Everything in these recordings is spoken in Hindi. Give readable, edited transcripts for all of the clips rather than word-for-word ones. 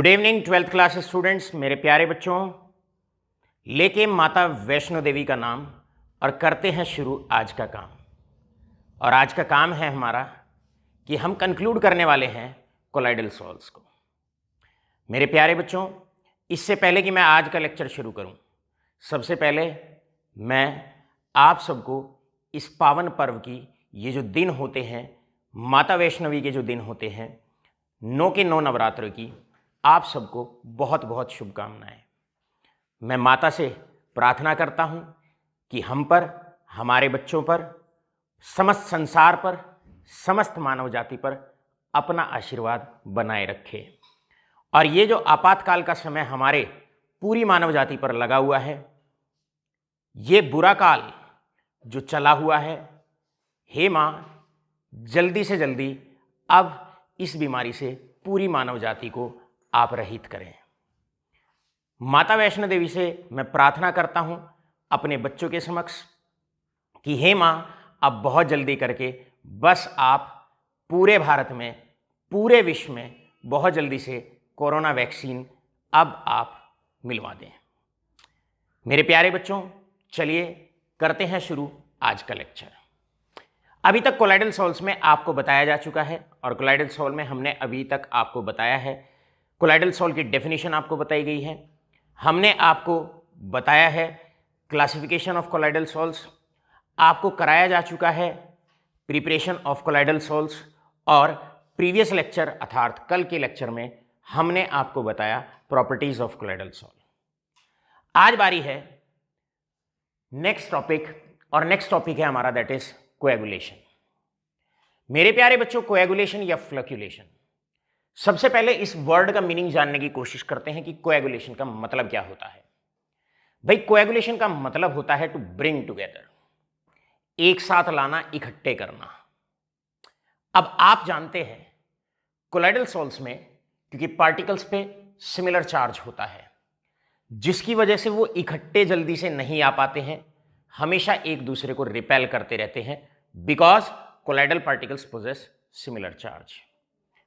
Good evening twelfth class students, मेरे प्यारे बच्चों। लेके माता वैष्णो देवी का नाम और करते हैं शुरू आज का काम। और आज का काम है हमारा कि हम कंक्लूड करने वाले हैं कोलाइडल सॉल्व्स को। मेरे प्यारे बच्चों, इससे पहले कि मैं आज का लेक्चर शुरू करूं, सबसे पहले मैं आप सबको इस पावन पर्व की, ये जो दिन होते हैं माता वैष्णवी के जो दिन होते हैं, 9 के 9 नवरात्र की, आप सबको बहुत बहुत शुभकामनाएं। मैं माता से प्रार्थना करता हूं कि हम पर, हमारे बच्चों पर, समस्त संसार पर, समस्त मानव जाति पर अपना आशीर्वाद बनाए रखे। और ये जो आपातकाल का समय हमारे पूरी मानव जाति पर लगा हुआ है, ये बुरा काल जो चला हुआ है, हे माँ जल्दी से जल्दी अब इस बीमारी से पूरी मानव जाति को आप रहित करें। माता वैष्णो देवी से मैं प्रार्थना करता हूं अपने बच्चों के समक्ष कि हे माँ, अब बहुत जल्दी करके बस आप पूरे भारत में, पूरे विश्व में बहुत जल्दी से कोरोना वैक्सीन अब आप मिलवा दें। मेरे प्यारे बच्चों, चलिए करते हैं शुरू आज का लेक्चर। अभी तक कोलाइडल सॉल्व्स में आपको बताया जा चुका है, और कोलाइडल सॉल्व में हमने अभी तक आपको बताया है, कोलाइडल सॉल्व की डेफिनेशन आपको बताई गई है, हमने आपको बताया है क्लासिफिकेशन ऑफ कोलाइडल सॉल्व्स, आपको कराया जा चुका है प्रिपरेशन ऑफ कोलाइडल सॉल्व्स, और प्रीवियस लेक्चर अर्थात कल के लेक्चर में हमने आपको बताया प्रॉपर्टीज ऑफ कोलाइडल सॉल्व। आज बारी है नेक्स्ट टॉपिक, और नेक्स्ट टॉपिक है हमारा दैट इज कोएगुलेशन। मेरे प्यारे बच्चों, कोएगुलेशन या फ्लक्यूलेशन, सबसे पहले इस वर्ड का मीनिंग जानने की कोशिश करते हैं कि कोएगुलेशन का मतलब क्या होता है। भाई, कोएगुलेशन का मतलब होता है टू ब्रिंग टुगेदर, एक साथ लाना, इकट्ठे करना। अब आप जानते हैं कोलाइडल सॉल्व्स में, क्योंकि पार्टिकल्स पे सिमिलर चार्ज होता है, जिसकी वजह से वो इकट्ठे जल्दी से नहीं आ पाते हैं, हमेशा एक दूसरे को रिपेल करते रहते हैं, because colloidal particles possess similar charge,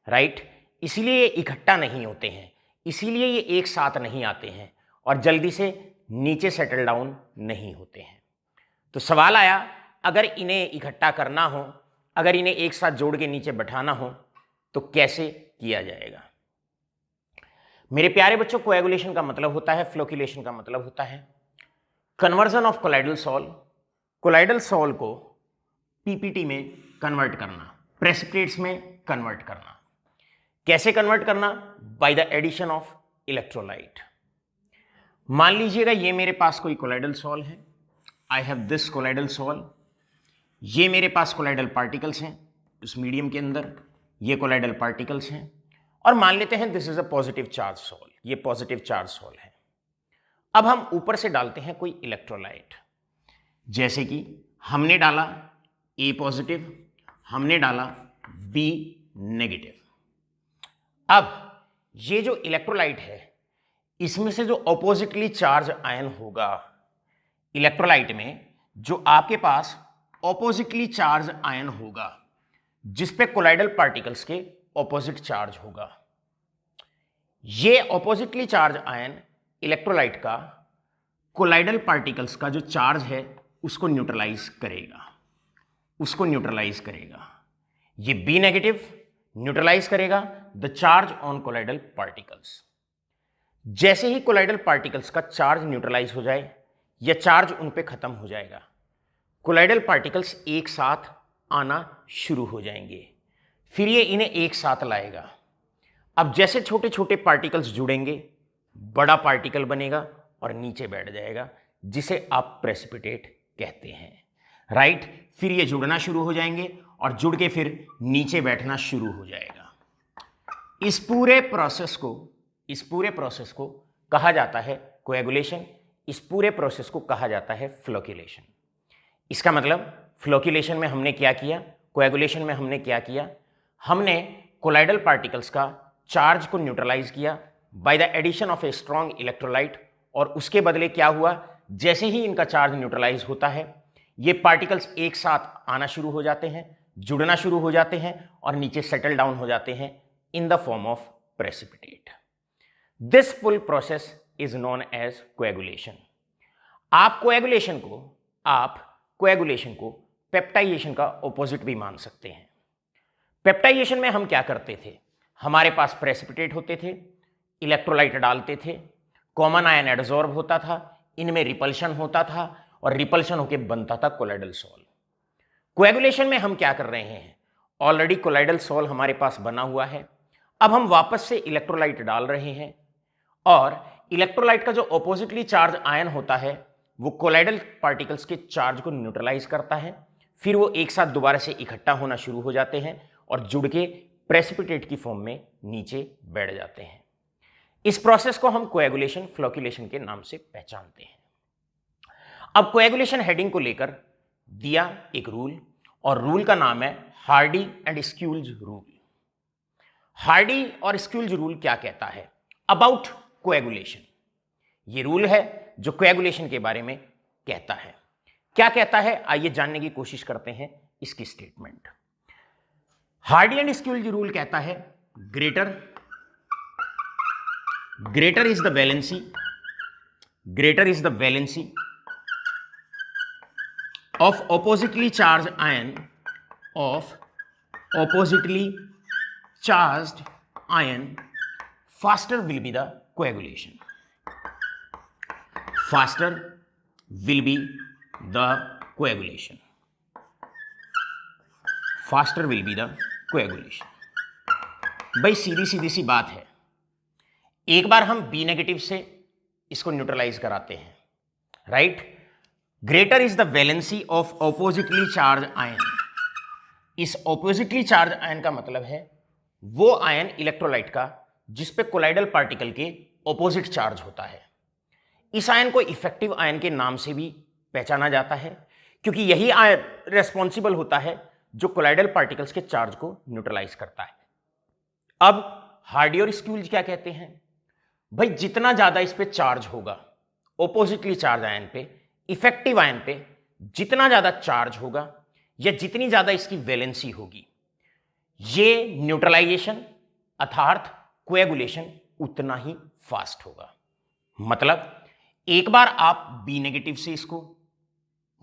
right. इसीलिए ये इकट्ठा नहीं होते हैं, इसीलिए ये एक साथ नहीं आते हैं और जल्दी से नीचे सेटल डाउन नहीं होते हैं। तो सवाल आया, अगर इन्हें इकट्ठा करना हो, अगर इन्हें एक साथ जोड़ के नीचे बैठाना हो, तो कैसे किया जाएगा। मेरे प्यारे बच्चों, कोएगुलेशन का मतलब होता है, फ्लोक्यूलेशन का मतलब होता है conversion of colloidal sol, colloidal sol को पीपीटी में कन्वर्ट करना, प्रेसिपिटेट्स में कन्वर्ट करना। कैसे कन्वर्ट करना? By the addition of electrolyte. मान लीजिएगा ये मेरे पास कोई कोलाइडल सॉल्व है, I have this colloidal sol, ये मेरे पास कोलाइडल पार्टिकल्स हैं उस मीडियम के अंदर, ये कोलाइडल पार्टिकल्स हैं, और मान लेते हैं this is a positive charge solve, ये पॉजिटिव चार्ज सॉल्व है। अब हम ऊपर से डालते हैं कोई इलेक्ट्रोलाइट, जैसे कि हमने डाला ए पॉजिटिव, हमने डाला बी नेगेटिव। अब ये जो इलेक्ट्रोलाइट है, इसमें से जो ऑपोजिटली चार्ज आयन होगा, इलेक्ट्रोलाइट में जो आपके पास ऑपोजिटली चार्ज आयन होगा, जिस पे कोलाइडल पार्टिकल्स के ऑपोजिट चार्ज होगा, ये ऑपोजिटली चार्ज आयन इलेक्ट्रोलाइट का कोलाइडल पार्टिकल्स का जो चार्ज है उसको न्यूट्रलाइज करेगा, उसको न्यूट्रलाइज करेगा। ये बी नेगेटिव न्यूट्रलाइज करेगा the charge on colloidal particles. जैसे ही कोलाइडल पार्टिकल्स का चार्ज न्यूट्रलाइज हो जाए या चार्ज उन पे खत्म हो जाएगा, कोलाइडल पार्टिकल्स एक साथ आना शुरू हो जाएंगे, फिर ये इन्हें एक साथ लाएगा। अब जैसे छोटे छोटे पार्टिकल्स जुड़ेंगे, बड़ा पार्टिकल बनेगा और नीचे बैठ जाएगा, जिसे आप प्रेसिपिटेट कहते हैं, राइट। फिर ये जुड़ना शुरू हो जाएंगे और जुड़ के फिर नीचे बैठना शुरू हो जाएगा। इस पूरे प्रोसेस को कहा जाता है कोएगुलेशन, इस पूरे प्रोसेस को कहा जाता है फ्लोक्यूलेशन। इसका मतलब फ्लोक्यूलेशन में हमने क्या किया, कोएगुलेशन में हमने क्या किया, हमने कोलाइडल पार्टिकल्स का चार्ज को न्यूट्रलाइज किया by the addition of a strong electrolyte, और उसके बदले क्या हुआ, जैसे ही इनका चार्ज न्यूट्रलाइज होता है, ये पार्टिकल्स एक साथ आना शुरू हो जाते हैं, जुड़ना शुरू हो जाते हैं और नीचे सेटल डाउन हो जाते हैं in the form of precipitate. This full process is known as coagulation. आप कोएगुलेशन को पेप्टाइजेशन का ऑपोजिट भी मान सकते हैं। पेप्टाइजेशन में हम क्या करते थे, हमारे पास प्रेसिपिटेट होते थे, इलेक्ट्रोलाइट डालते थे, कॉमन आयन एडजॉर्ब होता था, इनमें रिपल्शन होता था और रिपल्शन होकर बनता था कोलाइडल सॉल्ट। कोएगुलेशन में हम क्या कर रहे हैं, ऑलरेडी कोलाइडल सॉल्ट हमारे पास बना हुआ है, अब हम वापस से इलेक्ट्रोलाइट डाल रहे हैं और इलेक्ट्रोलाइट का जो ऑपोजिटली चार्ज आयन होता है वो कोलाइडल पार्टिकल्स के चार्ज को न्यूट्रलाइज करता है, फिर वो एक साथ दोबारा से इकट्ठा होना शुरू हो जाते हैं और जुड़ के प्रेसिपिटेट की फॉर्म में नीचे बैठ जाते हैं। इस प्रोसेस को हम कोएगुलेशन फ्लोक्यूलेशन के नाम से पहचानते हैं। अब कोएगुलेशन हेडिंग को लेकर दिया एक रूल और रूल का नाम है हार्डी एंड स्क्यूल्ज रूल। हार्डी और स्क्यूल्ज रूल क्या कहता है अबाउट कोएगुलेशन? ये रूल है जो कोएगुलेशन के बारे में कहता है। क्या कहता है, आइए जानने की कोशिश करते हैं इसकी स्टेटमेंट। हार्डी एंड स्क्यूल्ज रूल कहता है greater is the valency of oppositely charged ion faster will be the coagulation. भाई सीधी सी बात है, एक बार हम बी नेगेटिव से इसको न्यूट्रलाइज कराते हैं, right. Greater is the valency of oppositely charge ion. इस ऑपोजिटली चार्ज आयन का मतलब है वो आयन इलेक्ट्रोलाइट का जिस पे कोलाइडल पार्टिकल के ऑपोजिट चार्ज होता है। इस आयन को इफेक्टिव आयन के नाम से भी पहचाना जाता है क्योंकि यही आयन रेस्पॉन्सिबल होता है जो कोलाइडल पार्टिकल्स के चार्ज को न्यूट्रलाइज करता है। अब हार्डी और स्क्यूल्ज क्या कहते हैं, भाई जितना ज्यादा इस पे चार्ज होगा ऑपोजिटली चार्ज आयन पे, इफेक्टिव आयन पे जितना ज्यादा चार्ज होगा या जितनी ज्यादा इसकी वैलेंसी होगी, ये न्यूट्रलाइजेशन अर्थात कोएगुलेशन उतना ही फास्ट होगा। मतलब एक बार आप बी नेगेटिव से इसको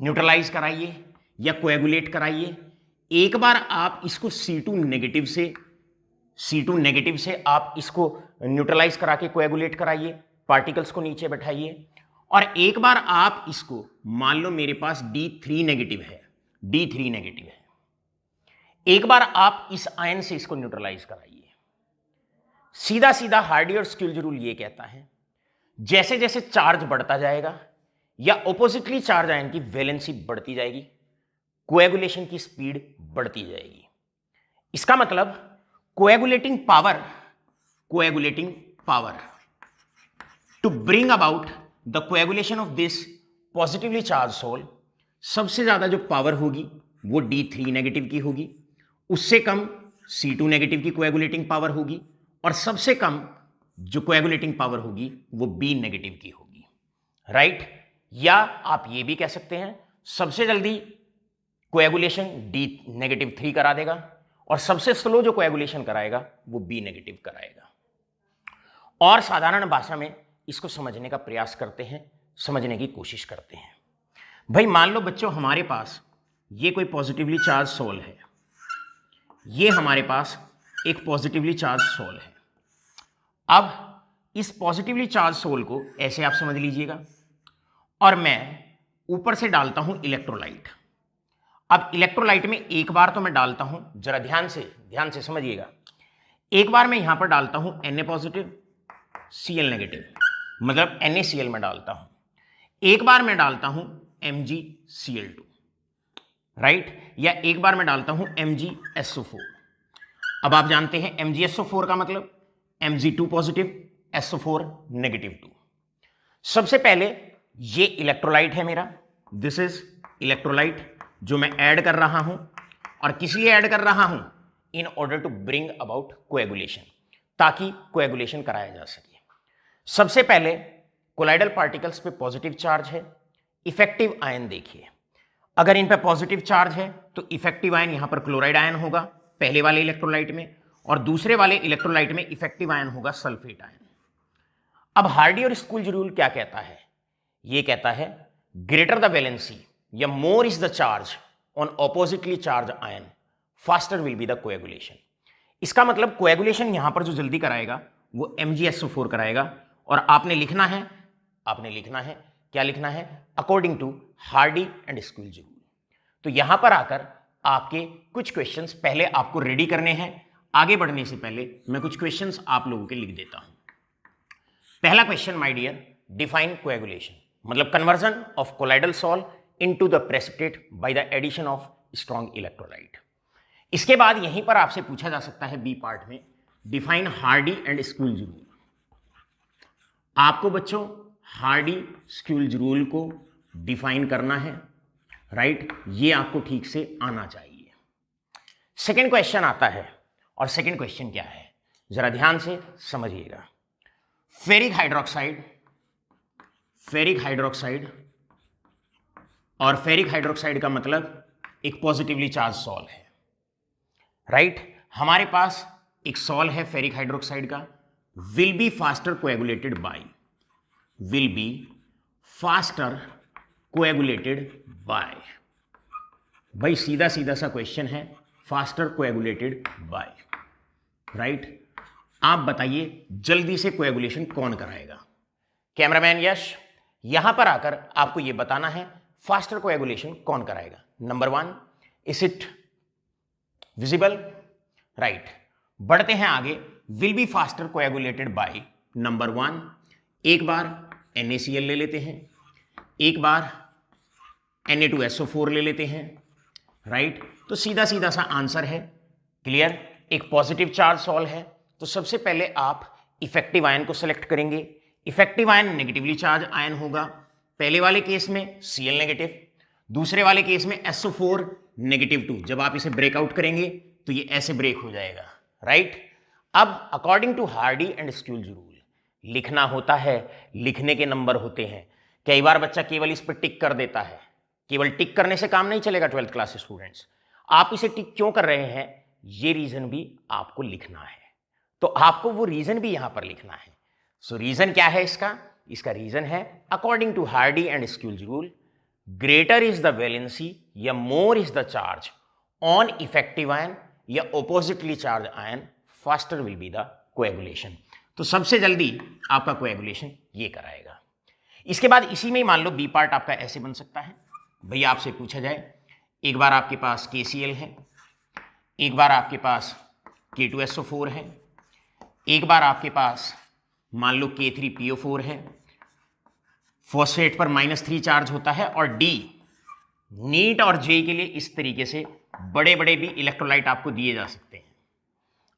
न्यूट्रलाइज कराइए या कोएगुलेट कराइए, एक बार आप इसको C2 नेगेटिव से आप इसको न्यूट्रलाइज करा के कोएगुलेट कराइए, पार्टिकल्स को नीचे बैठाइए, और एक बार आप इसको मान लो मेरे पास D3 नेगेटिव है, एक बार आप इस आयन से इसको न्यूट्रलाइज कराइए। सीधा हार्डी और स्क्यूल्ज रूल ये कहता है जैसे जैसे चार्ज बढ़ता जाएगा या ऑपोजिटली चार्ज आयन की वैलेंसी बढ़ती जाएगी, कोएगुलेशन की स्पीड बढ़ती जाएगी। इसका मतलब coagulating power to bring about the coagulation of this positively charge sol, सबसे ज्यादा जो पावर होगी वो D3 नेगेटिव की होगी, उससे कम C2 नेगेटिव की कोएगुलेटिंग पावर होगी, और सबसे कम जो कोएगुलेटिंग पावर होगी वो B नेगेटिव की होगी, राइट। या आप ये भी कह सकते हैं सबसे जल्दी कोएगुलेशन D-3 करा देगा और सबसे स्लो जो कोएगुलेशन कराएगा वो B नेगेटिव कराएगा। और साधारण भाषा में इसको समझने का प्रयास करते हैं, समझने की कोशिश करते हैं। भाई मान लो बच्चों हमारे पास ये कोई पॉजिटिवली चार्ज सोल है, ये हमारे पास एक पॉजिटिवली चार्ज सोल है। अब इस पॉजिटिवली चार्ज सोल को ऐसे आप समझ लीजिएगा और मैं ऊपर से डालता हूं इलेक्ट्रोलाइट। अब इलेक्ट्रोलाइट में एक बार तो मैं डालता हूं, जरा ध्यान से समझिएगा, एक बार मैं यहां पर डालता हूं Na पॉजिटिव Cl नेगेटिव, मतलब NaCl में डालता हूं, एक बार मैं डालता हूं MgCl2, राइट, या एक बार मैं डालता हूं MgSO4। अब आप जानते हैं MgSO4 का मतलब Mg2 पॉजिटिव SO4 नेगेटिव 2। सबसे पहले ये इलेक्ट्रोलाइट है मेरा, दिस इज इलेक्ट्रोलाइट जो मैं ऐड कर रहा हूं, और किस लिए ऐड कर रहा हूं, in order to bring about coagulation, ताकि कोएगुलेशन कराया जा सके। सबसे पहले कोलाइडल पार्टिकल्स पे पॉजिटिव चार्ज है, इफेक्टिव आयन देखिए, अगर इन पे पॉजिटिव चार्ज है तो इफेक्टिव आयन यहां पर क्लोराइड आयन होगा पहले वाले इलेक्ट्रोलाइट में, और दूसरे वाले इलेक्ट्रोलाइट में इफेक्टिव आयन होगा सल्फेट आयन। अब हार्डी और स्कूल्ज रूल क्या कहता है? ये कहता है ग्रेटर द वैलेंसी या more is the charge on oppositely charge ion faster will be the coagulation. इसका मतलब कोएगुलेशन यहां पर जो जल्दी कराएगा वो MgSO4 कराएगा। और आपने लिखना है क्या लिखना है? According to Hardy and Schulze rule. तो यहां पर आकर आपके कुछ क्वेश्चंस पहले आपको रेडी करने हैं। आगे बढ़ने से पहले मैं कुछ क्वेश्चंस आप लोगों के लिख देता हूं। पहला question my dear, define coagulation, मतलब conversion of colloidal salt into the precipitate by the addition of strong electrolyte. इसके बाद यहीं पर आपसे पूछा जा सकता है बी पार्ट में, define Hardy and Schulze rule. आपको बच्चों हार्डी स्कूल्ज रूल को डिफाइन करना है, राइट? ये आपको ठीक से आना चाहिए। सेकेंड क्वेश्चन आता है, और सेकेंड क्वेश्चन क्या है जरा ध्यान से समझिएगा। फेरिक हाइड्रोक्साइड और फेरिक हाइड्रोक्साइड का मतलब एक पॉजिटिवली चार्ज सॉल्ट है, राइट? हमारे पास एक सॉल्ट है फेरिक हाइड्रोक्साइड का, will be faster coagulated by, भाई सीधा सा क्वेश्चन है, फास्टर कोएगुलेटेड बाय, राइट? आप बताइए जल्दी से कोएगुलेशन कौन कराएगा? कैमरामैन यश, यहां पर आकर आपको यह बताना है फास्टर कोएगुलेशन कौन कराएगा। Number 1, is it visible? Right. बढ़ते हैं आगे। Will be faster coagulated by, number 1, एक बार NaCl ले लेते हैं, एक बार Na2SO4 ले लेते हैं, राइट? तो सीधा सा आंसर है, क्लियर? एक पॉजिटिव चार्ज सॉल्ट है, तो सबसे पहले आप इफेक्टिव आयन को सिलेक्ट करेंगे। Effective ion negatively charge ion होगा, पहले वाले केस में Cl नेगेटिव, दूसरे वाले केस में SO4 -2। जब आप इसे ब्रेकआउट करेंगे तो ये ऐसे ब्रेक हो जाएगा, राइट? अब according to Hardy and Schulze rule लिखना होता है, लिखने के नंबर होते हैं। कई बार बच्चा केवल इस पर टिक कर देता है, केवल टिक करने से काम नहीं चलेगा 12th क्लास स्टूडेंट्स। आप इसे टिक क्यों कर रहे हैं, ये रीजन भी आपको लिखना है, तो आपको वो रीजन भी यहां पर लिखना है। सो रीजन क्या है इसका रीजन है according to Hardy and Schulze rule, greater is the valency या more is the charge on effective ion या oppositely charge ion, faster will be the coagulation. तो सबसे जल्दी आपका कोएगुलेशन ये कराएगा। इसके बाद इसी में ही मान लो बी पार्ट आपका ऐसे बन सकता है। भैया आपसे पूछा जाए, एक बार आपके पास KCl है, एक बार आपके पास K2SO4 है, एक बार आपके पास मान लो K3PO4 है, फॉस्फेट पर -3 चार्ज होता है, और D नीट और J के लिए इस तरीके से बड़े बड़े भी इलेक्ट्रोलाइट आपको दिए जा सकते हैं।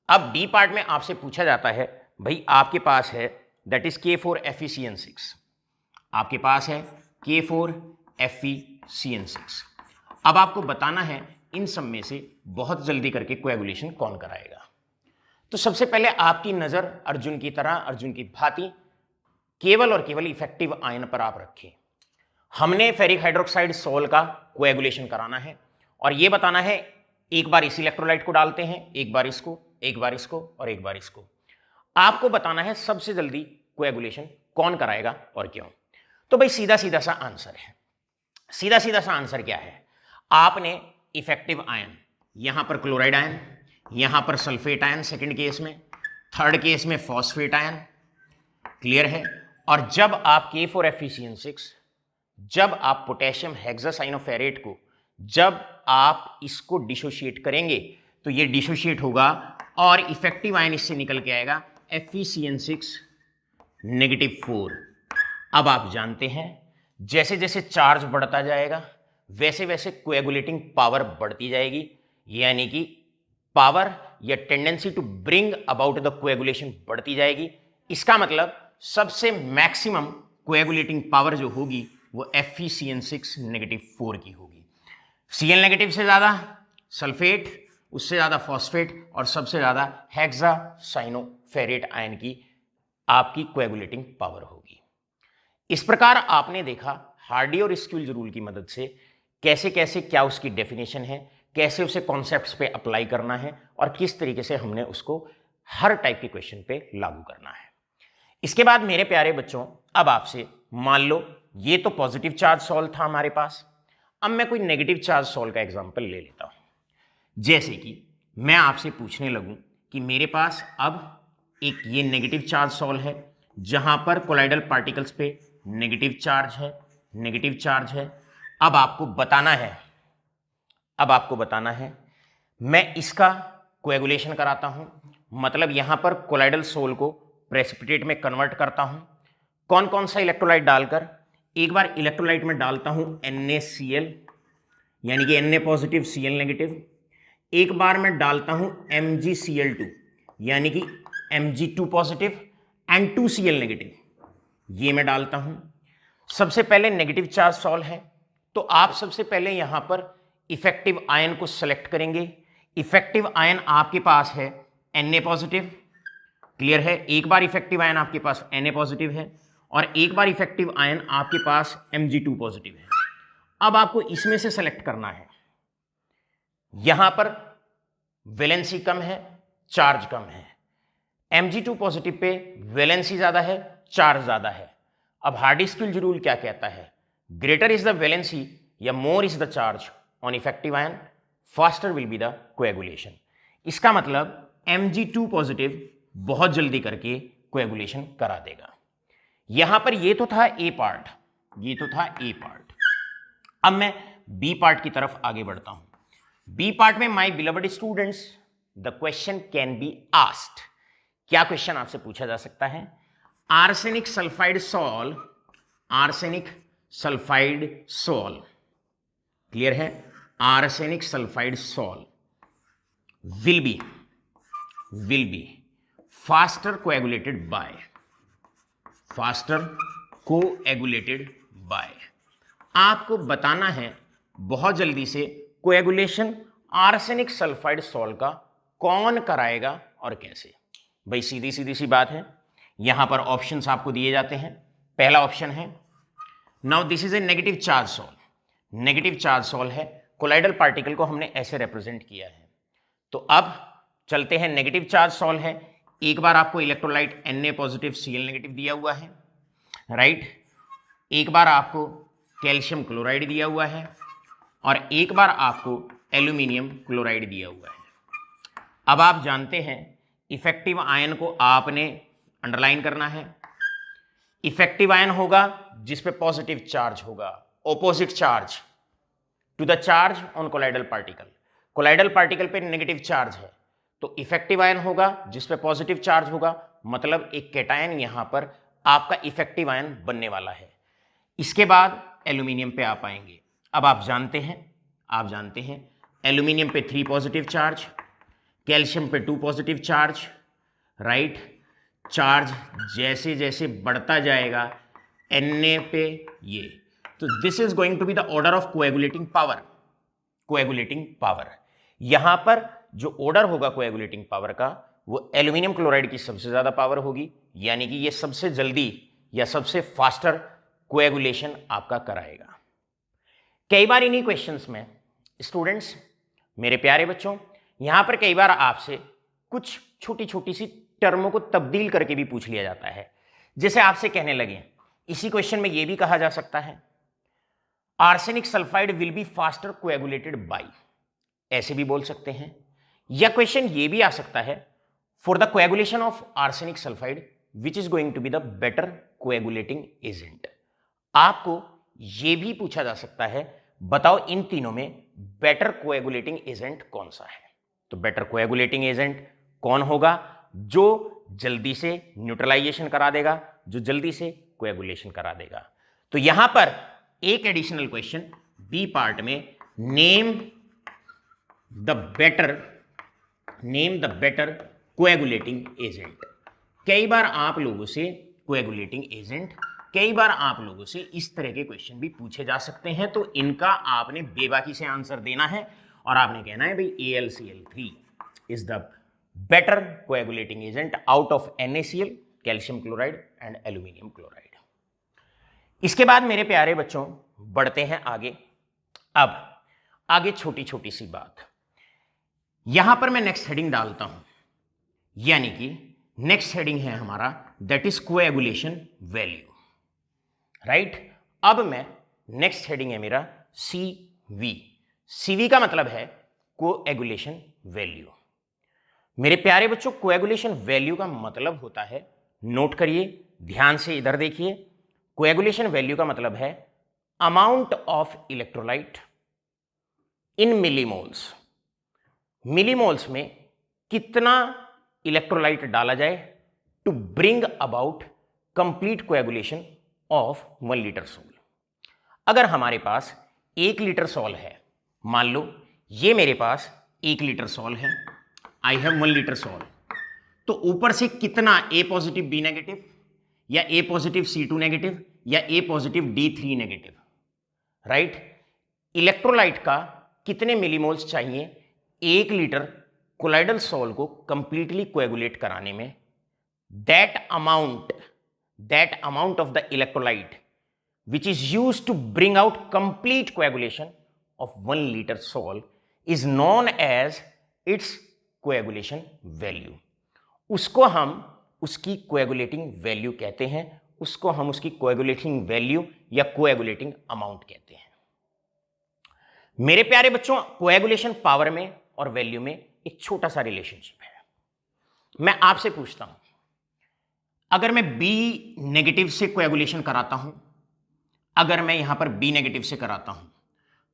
अब बी पार्ट में आपसे पूछा जाता है, भाई आपके पास है दैट इज K4FeCN6, आपके पास है K4FeCN6। अब आपको बताना है इन सब में से बहुत जल्दी करके कोएगुलेशन कौन कराएगा। तो सबसे पहले आपकी नजर अर्जुन की तरह, अर्जुन की भांति केवल और केवल इफेक्टिव आयन पर आप रखें। हमने फेरिक हाइड्रोक्साइड सॉल्ट का कोएगुलेशन कराना है और यह बताना है, एक बार इस इलेक्ट्रोलाइट को डालते हैं, एक बार इसको, एक बार इसको और एक बार इसको। आपको बताना है सबसे जल्दी कोएगुलेशन कौन कराएगा और क्यों। तो भाई सीधा सा आंसर है, सीधा सा आंसर क्या है, आपने इफेक्टिव आयन, यहां पर क्लोराइड आयन, यहां पर सल्फेट आयन सेकंड केस में, थर्ड केस में फॉस्फेट आयन, क्लियर है? और जब आप K4FeCN6, जब आप पोटेशियम हेक्सासाइनोफेरेट को, जब आप इसको डिसोशिएट करेंगे तो ये डिसोशिएट होगा और इफेक्टिव आयन इससे निकल के आएगा FeCN6 -4। अब आप जानते हैं जैसे जैसे चार्ज बढ़ता जाएगा वैसे वैसे कोएगुलेटिंग पावर बढ़ती जाएगी, यानी कि पावर या tendency to bring about the coagulation बढ़ती जाएगी। इसका मतलब सबसे मैक्सिमम कोएगुलेटिंग पावर जो होगी वो FeCN6 -4 की होगी। Cl नेगेटिव से ज्यादा सल्फेट, उससे ज्यादा फॉस्फेट और सबसे ज्यादा हेक्सासाइनोफेरेट आयन की आपकी कोएगुलेटिंग पावर होगी। इस प्रकार आपने देखा हार्डी और स्कूल्ज रूल की मदद से कैसे कैसे क्या उसकी डेफिनेशन है, कैसे उसे कॉन्सेप्ट्स पे अप्लाई करना है और किस तरीके से हमने उसको हर टाइप के क्वेश्चन पे लागू करना है। इसके बाद मेरे प्यारे बच्चों, अब आपसे मान लो ये तो पॉजिटिव चार्ज सॉल्व था हमारे पास, अब मैं कोई नेगेटिव चार्ज सॉल्व का एग्जांपल ले लेता हूं। जैसे कि मैं आपसे पूछने लगूं कि मेरे पास अब एक ये नेगेटिव चार्ज सॉल्व है जहां पर कोलाइडल पार्टिकल्स पे नेगेटिव चार्ज है, नेगेटिव चार्ज है। अब आपको बताना है मैं इसका कोएगुलेशन कराता हूं, मतलब यहां पर कोलाइडल सोल को प्रेसिपिटेट में कन्वर्ट करता हूं। कौन कौन सा इलेक्ट्रोलाइट डालकर? एक बार इलेक्ट्रोलाइट में डालता हूं NaCl, यानी कि Na पॉजिटिव Cl नेगेटिव। एक बार मैं डालता हूं MgCl2, यानी कि Mg2 positive and 2Cl negative, ये मैं डालता हूं। सबसे पहले नेगेटिव चार्ज सॉल्व है, तो आप सबसे पहले यहां पर इफेक्टिव आयन को सेलेक्ट करेंगे। इफेक्टिव आयन आपके पास है Na पॉजिटिव, क्लियर है। एक बार इफेक्टिव आयन आपके पास Na पॉजिटिव है और एक बार इफेक्टिव आयन आपके पास Mg2 पॉजिटिव है। अब आपको इसमें से सेलेक्ट करना है। यहां पर वैलेंसी कम है, चार्ज कम है। Mg2 पॉजिटिव पे वैलेंसी ज्यादा है, चार्ज ज्यादा है। अब हार्डी-स्किल्ड रूल क्या कहता है? ग्रेटर इज द वैलेंसी या more is the charge on effective ion, faster will be the coagulation. इसका मतलब Mg2 पॉजिटिव बहुत जल्दी करके कोएगुलेशन करा देगा। यहां पर ये तो था ए पार्ट, अब मैं बी पार्ट की तरफ आगे बढ़ता हूं। बी पार्ट में my beloved students, the question can be asked. क्या क्वेश्चन आपसे पूछा जा सकता है? आर्सेनिक सल्फाइड सॉल्व, क्लियर है? Arsenic sulphide sol will be faster coagulated by, आपको बताना है बहुत जल्दी से कोएगुलेशन आर्सेनिक सल्फाइड सॉल्व का कौन कराएगा और कैसे। भाई सीधी सी बात है, यहां पर ऑप्शंस आपको दिए जाते हैं। पहला ऑप्शन है, now this is a negative charge solve. Negative charge solve है, कोलाइडल पार्टिकल को हमने ऐसे रिप्रेजेंट किया है। तो अब चलते हैं, नेगेटिव चार्ज सॉल्व है। एक बार आपको electrolyte Na positive Cl negative दिया हुआ है, राइट। एक बार आपको कैल्शियम क्लोराइड दिया हुआ है और एक बार आपको एल्यूमिनियम क्लोराइड दिया हुआ है। अब आप जानते हैं इफेक्टिव आयन को आपने अंडरलाइन करना है। इफेक्टिव आयन होगा जिस पे पॉजिटिव चार्ज होगा, opposite charge to the charge on colloidal particle. Colloidal particle पे नेगेटिव चार्ज है तो इफेक्टिव आयन होगा जिस पे पॉजिटिव चार्ज होगा, मतलब एक कैटायन यहां पर आपका इफेक्टिव आयन बनने वाला है। इसके बाद एल्यूमिनियम पे आप आएंगे। अब आप जानते हैं एल्यूमिनियम पे 3 पॉजिटिव चार्ज, कैल्शियम पे 2 पॉजिटिव चार्ज, राइट। चार्ज जैसे जैसे बढ़ता जाएगा Na पे ये, तो this is going to be the order of coagulating power. यहां पर जो ऑर्डर होगा कोएगुलेटिंग पावर का, वो एल्यूमिनियम क्लोराइड की सबसे ज्यादा पावर होगी, यानी कि ये सबसे जल्दी या सबसे फास्टर कोएगुलेशन आपका कराएगा। कई बार इन्हीं क्वेश्चंस में स्टूडेंट्स, मेरे प्यारे बच्चों, यहां पर कई बार आपसे कुछ छोटी छोटी सी टर्मों को तब्दील करके भी पूछ लिया जाता है। जैसे आपसे कहने लगे, इसी क्वेश्चन में यह भी कहा जा सकता है arsenic sulphide will be faster coagulated by, ऐसे भी बोल सकते हैं। या क्वेश्चन ये भी आ सकता है, for the coagulation of arsenic sulphide which is going to be the better coagulating agent. आपको यह भी पूछा जा सकता है, बताओ इन तीनों में बेटर कोएगुलेटिंग एजेंट कौन सा है। तो बेटर कोएगुलेटिंग एजेंट कौन होगा? जो जल्दी से न्यूट्रलाइजेशन करा देगा, जो जल्दी से कोएगुलेशन करा देगा। तो यहां पर एक एडिशनल क्वेश्चन बी पार्ट में, name the better coagulating agent. कई बार आप लोगों से कोएगुलेटिंग एजेंट, कई बार आप लोगों से इस तरह के क्वेश्चन भी पूछे जा सकते हैं। तो इनका आपने बेबाकी से आंसर देना है और आपने कहना है भाई AlCl3 is the better coagulating agent out of NaCl, calcium chloride and aluminium chloride. इसके बाद मेरे प्यारे बच्चों बढ़ते हैं आगे। अब आगे छोटी छोटी सी बात, यहां पर मैं नेक्स्ट हेडिंग डालता हूं, यानी कि नेक्स्ट हेडिंग है हमारा that is coagulation value, right. अब मैं नेक्स्ट हेडिंग है मेरा CV। CV का मतलब है कोएगुलेशन वैल्यू। मेरे प्यारे बच्चों, कोएगुलेशन वैल्यू का मतलब होता है, नोट करिए, ध्यान से इधर देखिए, कोएगुलेशन वैल्यू का मतलब है amount of electrolyte in millimoles. Millimoles में कितना इलेक्ट्रोलाइट डाला जाए to bring about complete coagulation of 1 litre sol. अगर हमारे पास 1 लीटर सॉल है, मान लो ये मेरे पास 1 लीटर सॉल है, आई हैव 1 लीटर सॉल, तो ऊपर से कितना A पॉजिटिव B नेगेटिव, या A पॉजिटिव C2 नेगेटिव, या A positive D3 negative, right. Electrolyte का कितने मिलीमोल्स चाहिए 1 लीटर कोलाइडल सॉल को कंप्लीटली कोएगुलेट कराने में। That amount of the electrolyte which is used to bring out complete coagulation of 1 liter salt is known as its coagulation value। उसको हम उसकी कोएगुलेटिंग वैल्यू कहते हैं, उसको हम उसकी कोएगुलेटिंग वैल्यू या कोएगुलेटिंग अमाउंट कहते हैं। मेरे प्यारे बच्चों, कोएगुलेशन पावर में और वैल्यू में एक छोटा सा रिलेशनशिप है। मैं आपसे पूछता हूं, अगर मैं B नेगेटिव से कोएगुलेशन कराता हूं, अगर मैं यहां पर B नेगेटिव से कराता हूं,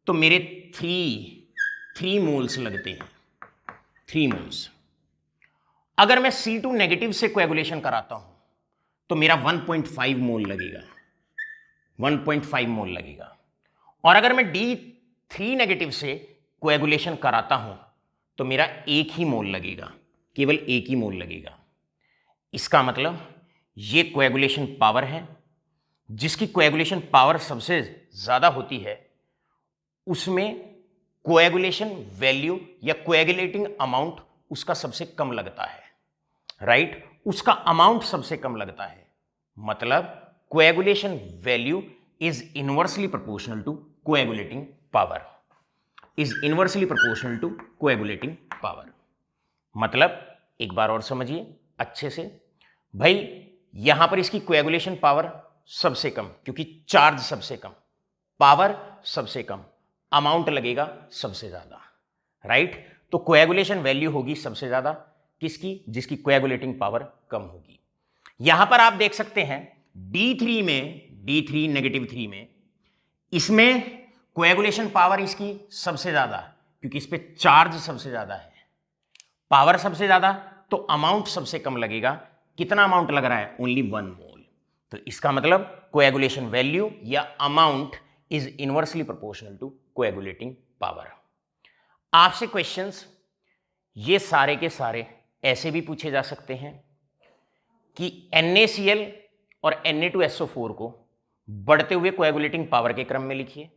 तो मेरे 3 मोल्स लगते हैं, 3 मोल्स। अगर मैं C2 नेगेटिव से कोएगुलेशन कराता हूं, तो मेरा 1.5 मोल लगेगा, 1.5 मोल लगेगा। और अगर मैं D3 नेगेटिव से कोएगुलेशन कराता हूं, तो मेरा 1 ही मोल लगेगा, केवल 1 ही मोल लगेगा। इसका मतलब ये कोएगुलेशन पावर है, जिसकी कोएगुलेशन पावर सबसे ज्यादा होती है, उसमें कोएगुलेशन वैल्यू या कोएगुलेटिंग अमाउंट उसका सबसे कम लगता है, राइट। उसका अमाउंट सबसे कम लगता है, मतलब coagulation value is inversely proportional to coagulating power, is inversely proportional to coagulating power. मतलब एक बार और समझिए अच्छे से भाई, यहां पर इसकी कोएगुलेशन पावर सबसे कम, क्योंकि चार्ज सबसे कम, पावर सबसे कम, अमाउंट लगेगा सबसे ज्यादा, राइट। तो कोएगुलेशन वैल्यू होगी सबसे ज्यादा किसकी, जिसकी कोएगुलेटिंग पावर कम होगी। यहां पर आप देख सकते हैं D3 में, D3 नेगेटिव 3 में, इसमें कोएगुलेशन पावर इसकी सबसे ज्यादा, क्योंकि इस पे चार्ज सबसे ज्यादा है, पावर सबसे ज्यादा, तो अमाउंट सबसे कम लगेगा। कितना अमाउंट लग रहा है? Only 1 mole. तो इसका मतलब कोएगुलेशन वैल्यू या amount is inversely proportional to coagulating power. आपसे क्वेश्चंस ये सारे के सारे ऐसे भी पूछे जा सकते हैं कि NaCl और Na2SO4 को बढ़ते हुए कोएगुलेटिंग पावर के क्रम में लिखिए।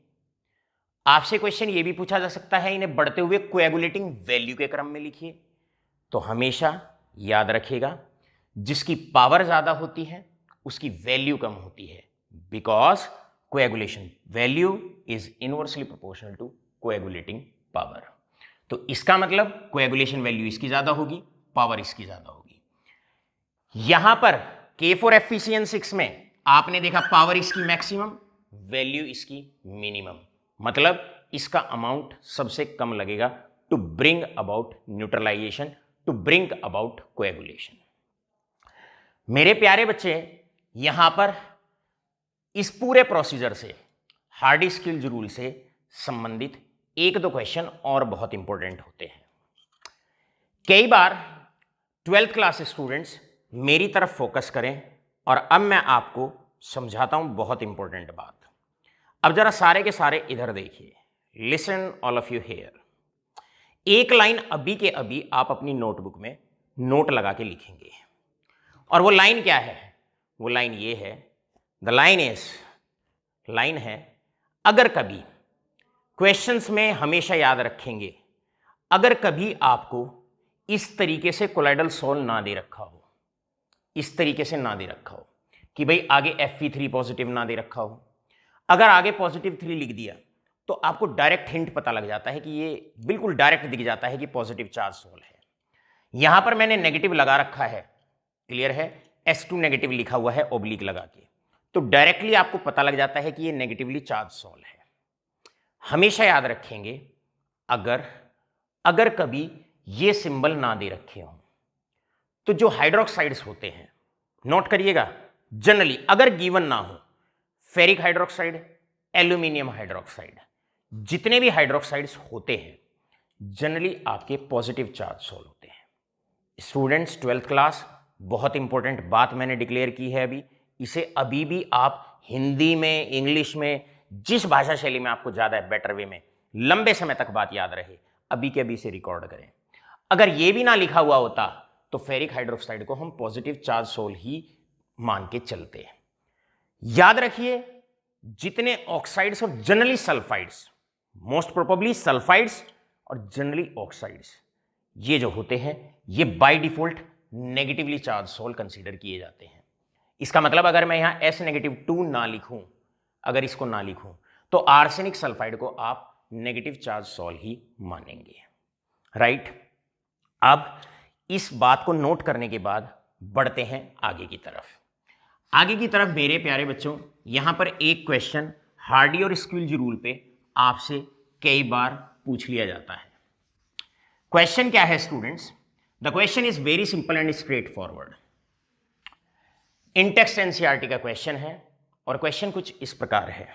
आपसे क्वेश्चन ये भी पूछा जा सकता है इन्हें बढ़ते हुए कोएगुलेटिंग वैल्यू के क्रम में लिखिए। तो हमेशा याद रखिएगा, जिसकी पावर ज्यादा होती है उसकी वैल्यू कम होती है, because coagulation value is inversely proportional to coagulating power. तो इसका मतलब कोएगुलेशन वैल्यू इसकी ज्यादा होगी, पावर इसकी ज्यादा होगी। यहां पर K4FeCN6 में आपने देखा पावर इसकी मैक्सिमम, वैल्यू इसकी मिनिमम, मतलब इसका अमाउंट सबसे कम लगेगा to bring about neutralization, to bring about coagulation. मेरे प्यारे बच्चे, यहां पर इस पूरे प्रोसीजर से, हार्डी-स्किल्स रूल से संबंधित 1-2 क्वेश्चन और बहुत इंपॉर्टेंट होते हैं। कई बार 12th क्लास स्टूडेंट्स मेरी तरफ फोकस करें, और अब मैं आपको समझाता हूं बहुत इंपॉर्टेंट बात। अब जरा सारे के सारे इधर देखिए, listen all of you here. एक लाइन अभी के अभी आप अपनी नोटबुक में नोट लगा के लिखेंगे, और वो लाइन क्या है? वो लाइन ये है, द लाइन है, अगर कभी क्वेश्चंस में हमेशा याद रखेंगे, अगर कभी आपको इस तरीके से कोलाइडल सॉल ना दे रखा हो, इस तरीके से ना दे रखा हो कि भाई आगे Fe3 पॉजिटिव ना दे रखा हो, अगर आगे +3 लिख दिया तो आपको डायरेक्ट हिंट पता लग जाता है कि ये बिल्कुल डायरेक्ट दिख जाता है कि पॉजिटिव चार्ज सॉल है। यहां पर मैंने नेगेटिव लगा रखा है, क्लियर है, S2 नेगेटिव लिखा हुआ है ओब्लिक लगा के, तो डायरेक्टली आपको पता लग जाता है कि ये नेगेटिवली चार्ज सॉल्ट है। हमेशा याद रखेंगे, अगर कभी ये सिंबल ना दे रखे हों तो जो हाइड्रोक्साइड्स होते हैं, नोट करिएगा, जनरली अगर गिवन ना हो, फेरिक हाइड्रोक्साइड, एल्यूमिनियम हाइड्रोक्साइड, जितने भी हाइड्रोक्साइड्स होते हैं जनरली आपके पॉजिटिव चार्ज सॉल्ट होते हैं। स्टूडेंट्स 12th क्लास, बहुत इंपॉर्टेंट बात मैंने डिक्लेयर की है अभी, इसे अभी भी आप हिंदी में, इंग्लिश में, जिस भाषा शैली में आपको ज्यादा है, बेटर वे में लंबे समय तक बात याद रहे, अभी के अभी से रिकॉर्ड करें। अगर ये भी ना लिखा हुआ होता तो फेरिक हाइड्रोक्साइड को हम पॉजिटिव चार्ज सॉल्ट ही मान के चलते हैं। याद रखिए, जितने ऑक्साइड्स और generally sulphides, most probably sulphides और जनरली ऑक्साइड्स, ये जो होते हैं ये by default negatively charge salt consider किए जाते हैं। इसका मतलब अगर मैं यहां S-2 ना लिखूं, अगर इसको ना लिखूं तो आर्सेनिक सल्फाइड को आप नेगेटिव चार्ज सॉल्ट ही मानेंगे, राइट। अब इस बात को नोट करने के बाद बढ़ते हैं आगे की तरफ। आगे की तरफ मेरे प्यारे बच्चों, यहां पर एक क्वेश्चन हार्डी और स्क्विल्ज रूल पे आपसे कई बार पूछ लिया जाता है। क्वेश्चन क्या है students? The question is very simple and straight forward. In text NCERT का क्वेश्चन है और क्वेश्चन कुछ इस प्रकार है,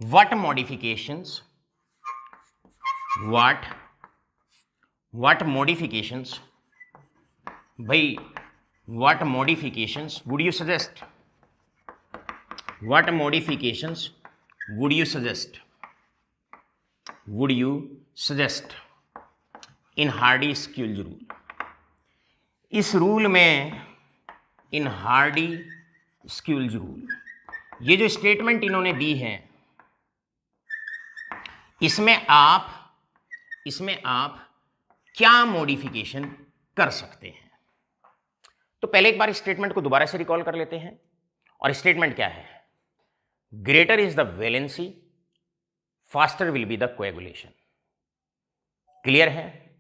व्हाट मॉडिफिकेशंस भाई what modifications would you suggest? What modifications would you suggest in Hardy-Squill rule? इस रूल में, इन Hardy-Squill रूल, ये जो स्टेटमेंट इन्होंने दी है, इसमें आप क्या मॉडिफिकेशन कर सकते हैं? तो पहले एक बार स्टेटमेंट को दोबारा से रिकॉल कर लेते हैं। और स्टेटमेंट क्या है? Greater is the valency, faster will be the coagulation. Clear है?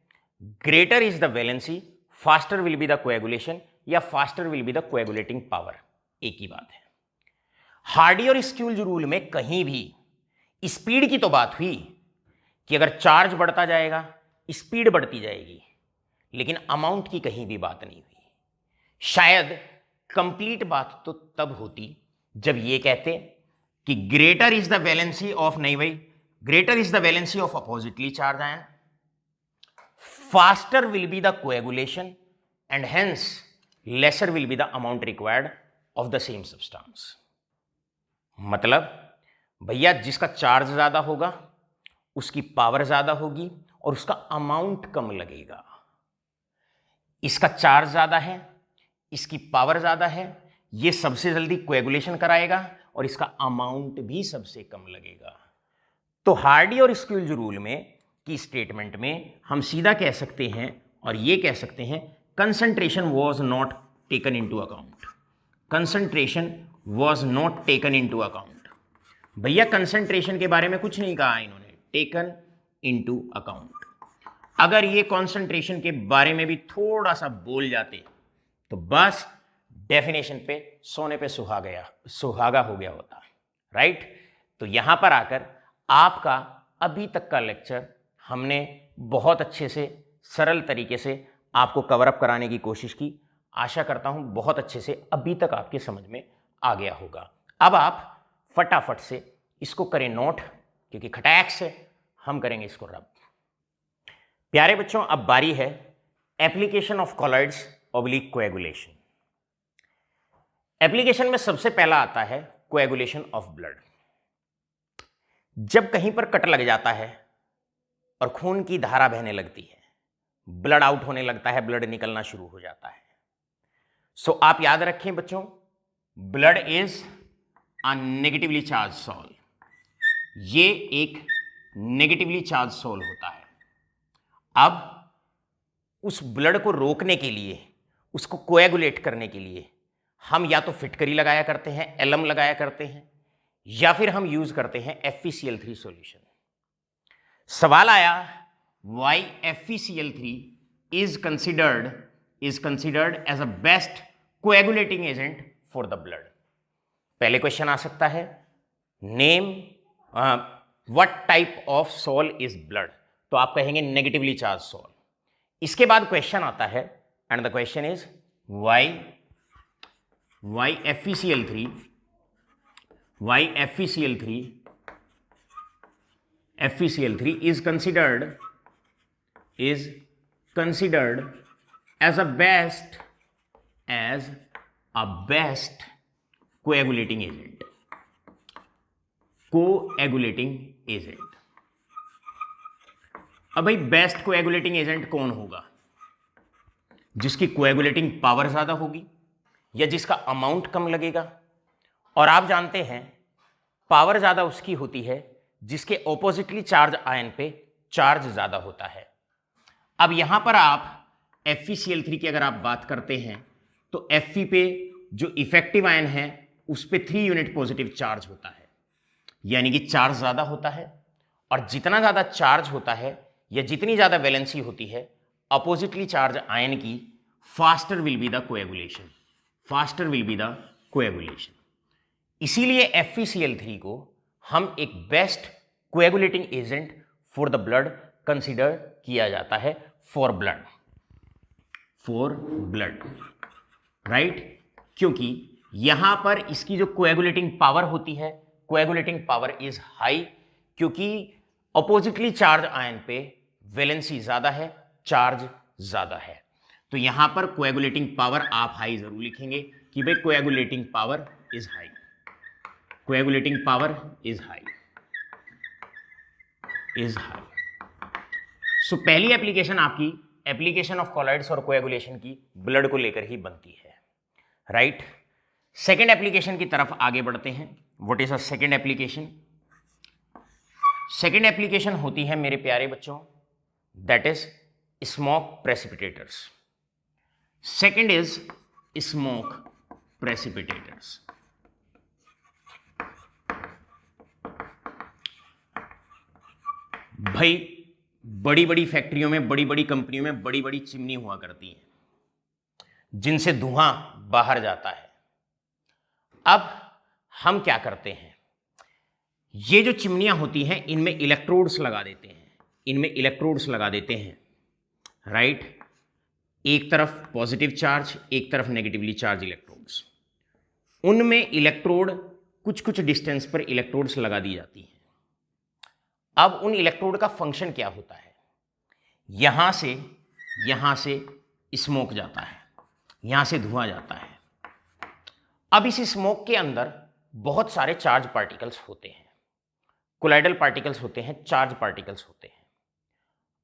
Greater is the valency, faster will be the coagulation, या faster will be the coagulating power, एक ही बात है। हार्डी और स्क्विल्ज रूल में कहीं भी स्पीड की तो बात हुई कि अगर चार्ज बढ़ता जाएगा स्पीड बढ़ती जाएगी, लेकिन अमाउंट की कहीं भी बात नहीं हुई। शायद कंप्लीट बात तो तब होती जब ये कहते कि greater is the valency of, नहीं भाई, greater is the valency of oppositely charge ion, faster will be the coagulation, and hence laser will be the amount required of the same substance. मतलब भैया जिसका चार्ज ज्यादा होगा उसकी पावर ज्यादा होगी और उसका अमाउंट कम लगेगा। इसका चार्ज ज्यादा है, इसकी पावर ज्यादा है, ये सबसे जल्दी कोएगुलेशन कराएगा और इसका अमाउंट भी सबसे कम लगेगा। तो हार्डी और स्क्विल्ज रूल में की स्टेटमेंट में हम सीधा कह सकते हैं और ये कह सकते हैं, concentration was not taken into account. Concentration was not taken into account. भैया कंसंट्रेशन के बारे में कुछ नहीं कहा इन्होंने, टेकन इनटू अकाउंट। अगर ये कंसंट्रेशन के बारे में भी थोड़ा सा बोल जाते तो बस डेफिनेशन पे सोने पे सुहागा हो गया होता, राइट। तो यहां पर आकर आपका अभी तक का लेक्चर हमने बहुत अच्छे से, सरल तरीके से आपको कवर अप कराने की कोशिश की। आशा करता हूं बहुत अच्छे से अभी तक आपके समझ में आ गया होगा। अब आप फटाफट से इसको करें नोट, क्योंकि खटैक से हम करेंगे इसको रब। प्यारे बच्चों, अब बारी है application of colloids oblique coagulation. Application में सबसे पहला आता है कोएगुलेशन ऑफ ब्लड। जब कहीं पर कट लग जाता है और खून की धारा बहने लगती है, ब्लड आउट होने लगता है, ब्लड निकलना शुरू हो जाता है। सो आप याद रखें बच्चों, blood is a negatively charge salt. ये एक नेगेटिवली चार्ज सॉल्ट होता है। अब उस ब्लड को रोकने के लिए, उसको कोएगुलेट करने के लिए हम या तो फिटकरी लगाया करते हैं, एलम लगाया करते हैं, या फिर हम यूज करते हैं FeCl3 सॉल्यूशन। सवाल आया, why FeCl3 is considered is considered as a best coagulating agent for the blood. पहले क्वेश्चन आ सकता है, name what type of sol is blood, तो आप कहेंगे नेगेटिवली चार्ज सोल. इसके बाद क्वेश्चन आता है, and the question is why FeCl3 is considered as a best coagulating agent. अब भाई बेस्ट कोएगुलेटिंग एजेंट कौन होगा? जिसकी कोएगुलेटिंग पावर ज्यादा होगी या जिसका अमाउंट कम लगेगा? और आप जानते हैं पावर ज्यादा उसकी होती है जिसके ऑपोजिटली चार्ज आयन पे चार्ज ज्यादा होता है. अब यहां पर आप FeCl3 की अगर आप बात करते हैं तो Fe पे जो इफेक्टिव आयन है उस पे 3 यूनिट पॉजिटिव चार्ज होता है, यानी कि चार्ज ज्यादा होता है. और जितना ज्यादा चार्ज होता है या जितनी ज्यादा वैलेंसी होती है अपोजिटली चार्ज आयन की, faster will be the coagulation. इसीलिए FeCl3 को हम एक best coagulating agent for the blood consider किया जाता है, फॉर ब्लड, राइट? क्योंकि यहां पर इसकी जो कोएगुलेटिंग पावर होती है, कोएगुलेटिंग पावर इज हाई, क्योंकि अपोजिटली चार्ज आयन पे वैलेंसी ज्यादा है, चार्ज ज्यादा है. तो यहां पर कोएगुलेटिंग पावर आप हाई जरूर लिखेंगे कि भाई कोएगुलेटिंग पावर इज हाई. सो पहली एप्लीकेशन आपकी एप्लीकेशन ऑफ कॉलॉइड्स और कोएगुलेशन की ब्लड को लेकर ही बनती है, राइट? सेकेंड एप्लीकेशन की तरफ आगे बढ़ते हैं. What is a second application? Second application होती है मेरे प्यारे बच्चों, that is smoke precipitators. Second is smoke precipitators. भाई बड़ी बड़ी फैक्ट्रियों में, बड़ी बड़ी कंपनियों में बड़ी बड़ी चिमनी हुआ करती हैं जिनसे धुआं बाहर जाता है. अब हम क्या करते हैं, ये जो चिमनियां होती हैं इनमें इलेक्ट्रोड्स लगा देते हैं, राइट? एक तरफ पॉजिटिव चार्ज, एक तरफ नेगेटिवली चार्ज इलेक्ट्रोड्स. उनमें इलेक्ट्रोड कुछ डिस्टेंस पर इलेक्ट्रोड्स लगा दी जाती हैं. अब उन इलेक्ट्रोड का फंक्शन क्या होता है? यहां से स्मोक जाता है, यहां से धुआं जाता है. अब इस स्मोक के अंदर बहुत सारे चार्ज पार्टिकल्स होते हैं, कोलाइडल पार्टिकल्स होते हैं, चार्ज पार्टिकल्स होते हैं.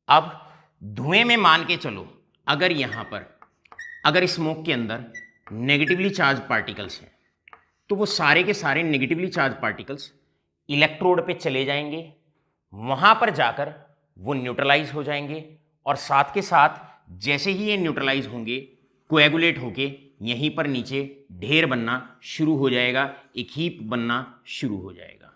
अब धुएं में मान के चलो, अगर स्मोक के अंदर नेगेटिवली चार्ज पार्टिकल्स हैं तो वो सारे के सारे नेगेटिवली चार्ज पार्टिकल्स इलेक्ट्रोड पे चले जाएंगे, वहां पर जाकर वो न्यूट्रलाइज हो जाएंगे, और साथ के साथ जैसे ही ये न्यूट्रलाइज होंगे, कोएगुलेट होके यहीं पर नीचे ढेर बनना शुरू हो जाएगा, एक हीप बनना शुरू हो जाएगा.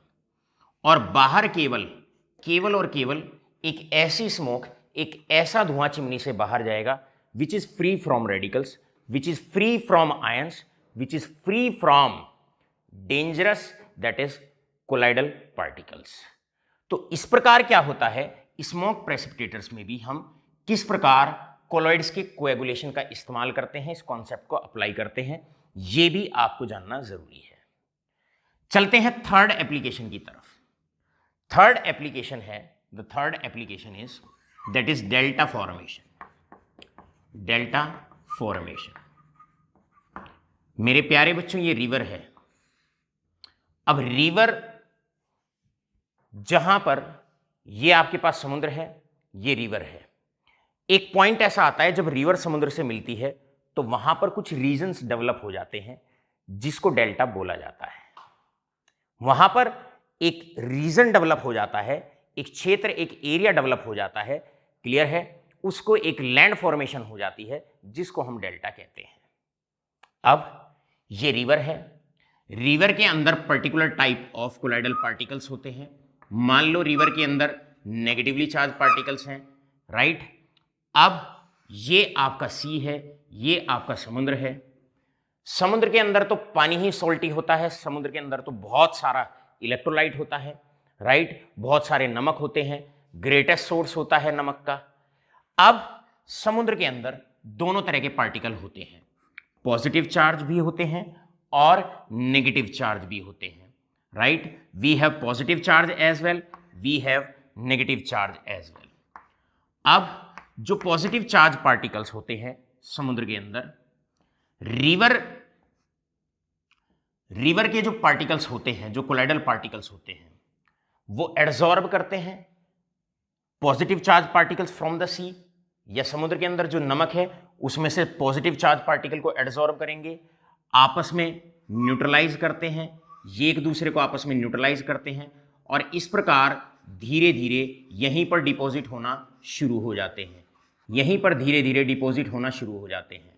और बाहर केवल और केवल एक ऐसी स्मोक, एक ऐसा धुआं चिमनी से बाहर जाएगा which is free from radicals, which is free from ions, which is free from dangerous, that is colloidal particles. तो इस प्रकार क्या होता है, स्मोक प्रेसिपिटेटर्स में भी हम किस प्रकार कोलॉइड्स के कोएगुलेशन का इस्तेमाल करते हैं, इस कॉन्सेप्ट को अप्लाई करते हैं, यह भी आपको जानना जरूरी है. चलते हैं थर्ड एप्लीकेशन की तरफ. थर्ड एप्लीकेशन है, the third application is that is delta formation. मेरे प्यारे बच्चों, ये रिवर है. अब रिवर, जहां पर ये आपके पास समुद्र है, ये रिवर है, एक पॉइंट ऐसा आता है जब रिवर समुद्र से मिलती है तो वहां पर कुछ रीजन्स डेवलप हो जाते हैं जिसको डेल्टा बोला जाता है. वहां पर एक रीजन डेवलप हो जाता है, एक क्षेत्र, एक एरिया डेवलप हो जाता है, क्लियर है? उसको एक लैंड फॉर्मेशन हो जाती है जिसको हम डेल्टा कहते हैं. अब ये रिवर है, रिवर के अंदर particular type of colloidal particles होते हैं. मान लो रिवर के अंदर नेगेटिवली चार्ज पार्टिकल्स हैं, राइट? अब ये आपका सी है, ये आपका समुद्र है। समुद्र के अंदर तो पानी ही सॉल्टी होता है, समुद्र के अंदर तो बहुत सारा इलेक्ट्रोलाइट होता है, राइट, बहुत सारे नमक होते हैं, ग्रेटेस्ट सोर्स होता है नमक का। अब समुद्र के अंदर दोनों तरह के पार्टिकल होते हैं, पॉजिटिव चार्ज भी होते हैं और नेगेटिव चार्ज भी होते हैं, right. We have positive charge as well, we have negative charge as well. अब जो पॉजिटिव चार्ज पार्टिकल्स होते हैं समुद्र के अंदर, रिवर के जो पार्टिकल्स होते हैं, जो कोलाइडल पार्टिकल्स होते हैं, वो एड्सॉर्ब करते हैं positive charge particles from the sea, या समुद्र के अंदर जो नमक है उसमें से पॉजिटिव चार्ज पार्टिकल को एड्सॉर्ब करेंगे, आपस में न्यूट्रलाइज करते हैं, ये एक दूसरे को आपस में न्यूट्रलाइज करते हैं और इस प्रकार धीरे धीरे यहीं पर डिपॉजिट होना शुरू हो जाते हैं, यहीं पर धीरे धीरे डिपॉजिट होना शुरू हो जाते हैं।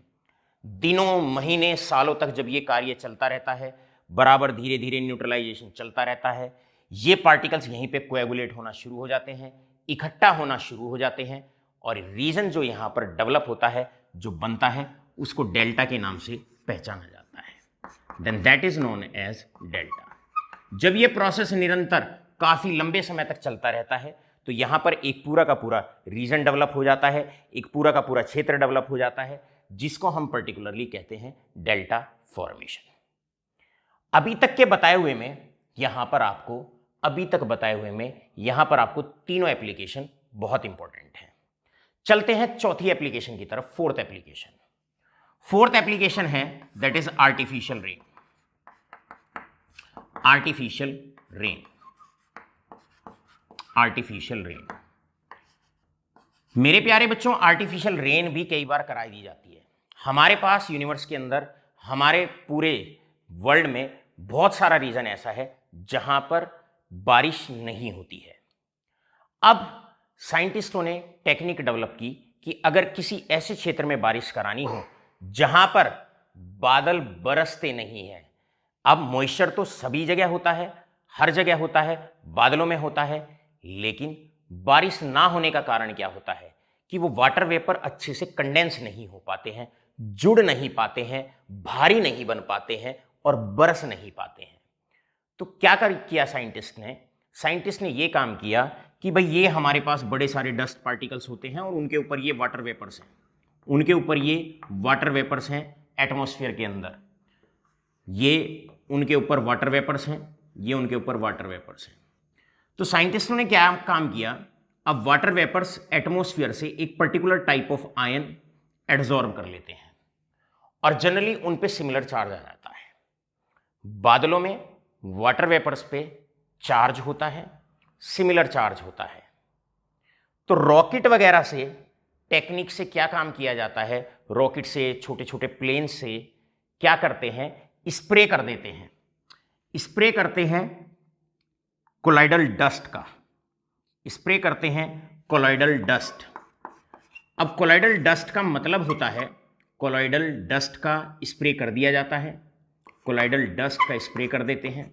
दिनों, महीने, सालों तक जब ये कार्य चलता रहता है, बराबर धीरे धीरे न्यूट्रलाइजेशन चलता रहता है, ये पार्टिकल्स यहीं पे कोएगुलेट होना शुरू हो जाते हैं, इकट्ठा होना शुरू हो जाते हैं और रीजन जो यहाँ पर डेवलप होता है, जो बनता है, उसको डेल्टा के नाम से पहचाना जाता है। Then that is known as delta. जब ये प्रोसेस निरंतर काफी लंबे समय तक चलता रहता है तो यहाँ पर एक पूरा का पूरा रीजन डेवलप हो जाता है, एक पूरा का पूरा क्षेत्र डेवलप हो जाता है, जिसको हम पर्टिकुलरली कहते हैं डेल्टा फॉर्मेशन। अभी तक के बताए हुए में यहाँ पर आपको तीनों एप्लीकेशन बहुत इंपॉर्टेंट है। चलते हैं चौथी एप्लीकेशन की तरफ, फोर्थ एप्लीकेशन है दैट इज आर्टिफिशियल रेन। मेरे प्यारे बच्चों, आर्टिफिशियल रेन भी कई बार कराई दी जाती है। हमारे पास यूनिवर्स के अंदर, हमारे पूरे वर्ल्ड में बहुत सारा रीजन ऐसा है जहां पर बारिश नहीं होती है। अब साइंटिस्टों ने टेक्निक डेवलप की कि अगर किसी ऐसे क्षेत्र में बारिश करानी हो जहां पर बादल बरसते नहीं हैं। अब मॉइस्चर तो सभी जगह होता है, हर जगह होता है, बादलों में होता है, लेकिन बारिश ना होने का कारण क्या होता है कि वो वाटर वेपर अच्छे से कंडेंस नहीं हो पाते हैं, जुड़ नहीं पाते हैं, भारी नहीं बन पाते हैं और बरस नहीं पाते हैं। तो क्या किया साइंटिस्ट ने ये काम किया कि भाई ये हमारे पास बड़े सारे डस्ट पार्टिकल्स होते हैं और उनके ऊपर ये वाटर वेपर्स हैं, एटमॉस्फेयर के अंदर ये उनके ऊपर वाटर वेपर्स हैं, तो साइंटिस्टों ने क्या काम किया, अब वाटर वेपर्स एटमॉस्फेयर से एक particular type of ion adsorb कर लेते हैं और जनरली उन पे सिमिलर चार्ज आ जाता है। बादलों में वाटर वेपर्स पे चार्ज होता है, सिमिलर चार्ज होता है। तो रॉकेट वगैरह से टेक्निक से क्या काम किया जाता है, रॉकेट से, छोटे छोटे प्लेन से क्या करते हैं, स्प्रे करते हैं कोलाइडल डस्ट। अब कोलाइडल डस्ट का मतलब होता है, कोलाइडल डस्ट का स्प्रे कर दिया जाता है, कोलाइडल डस्ट का स्प्रे कर देते हैं।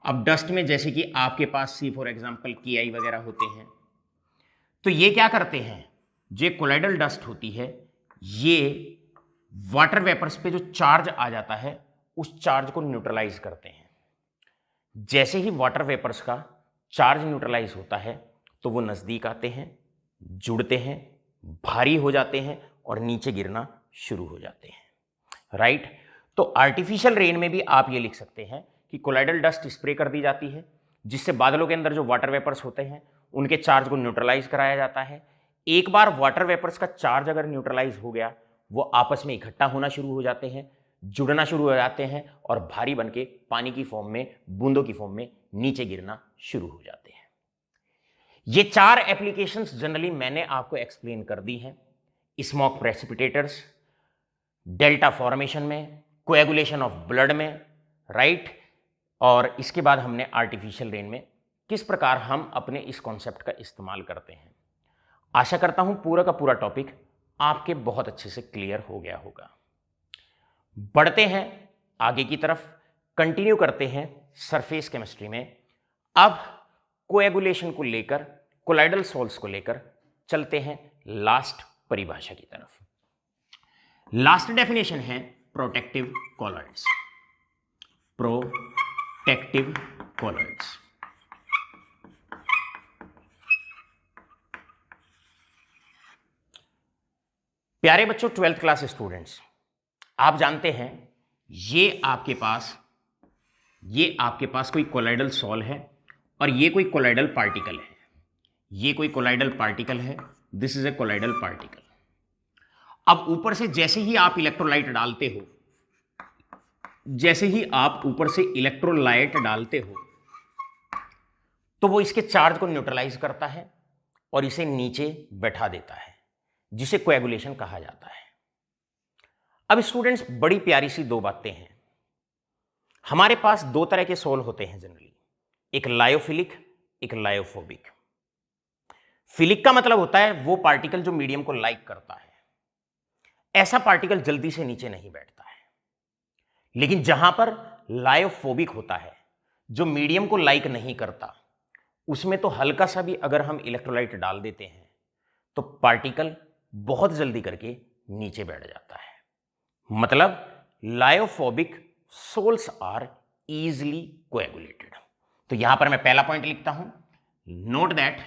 अब डस्ट में जैसे कि आपके पास सी फॉर एग्जाम्पल KI वगैरह होते हैं, तो ये क्या करते हैं, जो कोलाइडल डस्ट होती है ये वाटर वेपर्स पे जो चार्ज आ जाता है उस चार्ज को न्यूट्रलाइज करते हैं। जैसे ही वाटर वेपर्स का चार्ज न्यूट्रलाइज होता है तो वो नज़दीक आते हैं, जुड़ते हैं, भारी हो जाते हैं और नीचे गिरना शुरू हो जाते हैं, राइट। तो आर्टिफिशियल रेन में भी आप ये लिख सकते हैं कि कोलाइडल डस्ट स्प्रे कर दी जाती है, जिससे बादलों के अंदर जो वाटर वेपर्स होते हैं उनके चार्ज को न्यूट्रलाइज कराया जाता है। एक बार वाटर वेपर्स का चार्ज अगर न्यूट्रलाइज हो गया, वो आपस में इकट्ठा होना शुरू हो जाते हैं, जुड़ना शुरू हो जाते हैं और भारी बनके पानी की फॉर्म में, बूंदों की फॉर्म में नीचे गिरना शुरू हो जाते हैं। ये 4 एप्लीकेशंस जनरली मैंने आपको एक्सप्लेन कर दी हैं, स्मॉग प्रेसिपिटेटर्स, डेल्टा फॉर्मेशन में, कोएगुलेशन ऑफ ब्लड में, राइट। और इसके बाद हमने आर्टिफिशियल रेन में किस प्रकार हम अपने इस कॉन्सेप्ट का इस्तेमाल करते हैं। आशा करता हूं पूरा का पूरा टॉपिक आपके बहुत अच्छे से क्लियर हो गया होगा। बढ़ते हैं आगे की तरफ, कंटिन्यू करते हैं सरफेस केमिस्ट्री में। अब कोएगुलेशन को लेकर, कोलाइडल सॉल्ट्स को लेकर चलते हैं लास्ट परिभाषा की तरफ। लास्ट डेफिनेशन है प्रोटेक्टिव कॉलॉइड्स। Protective colloids. प्यारे बच्चों, 12th क्लास स्टूडेंट्स, आप जानते हैं ये आपके पास कोई कोलाइडल सॉल है और ये कोई कोलाइडल पार्टिकल है। ये कोई कोलाइडल पार्टिकल है, this is a colloidal particle. अब ऊपर से जैसे ही आप इलेक्ट्रोलाइट डालते हो, तो वो इसके चार्ज को न्यूट्रलाइज करता है और इसे नीचे बैठा देता है, जिसे कोएगुलेशन कहा जाता है। अब स्टूडेंट्स, बड़ी प्यारी सी दो बातें हैं। हमारे पास दो तरह के सोल होते हैं जनरली, एक लायोफिलिक, एक लायोफोबिक। फिलिक का मतलब होता है वो पार्टिकल जो मीडियम को लाइक करता है। ऐसा पार्टिकल जल्दी से नीचे नहीं बैठता है। लेकिन जहां पर लायोफोबिक होता है, जो मीडियम को लाइक नहीं करता, उसमें तो हल्का सा भी अगर हम इलेक्ट्रोलाइट डाल देते हैं तो पार्टिकल बहुत जल्दी करके नीचे बैठ जाता है। मतलब lyophobic sols are easily coagulated. तो यहां पर मैं पहला पॉइंट लिखता हूं, नोट दैट,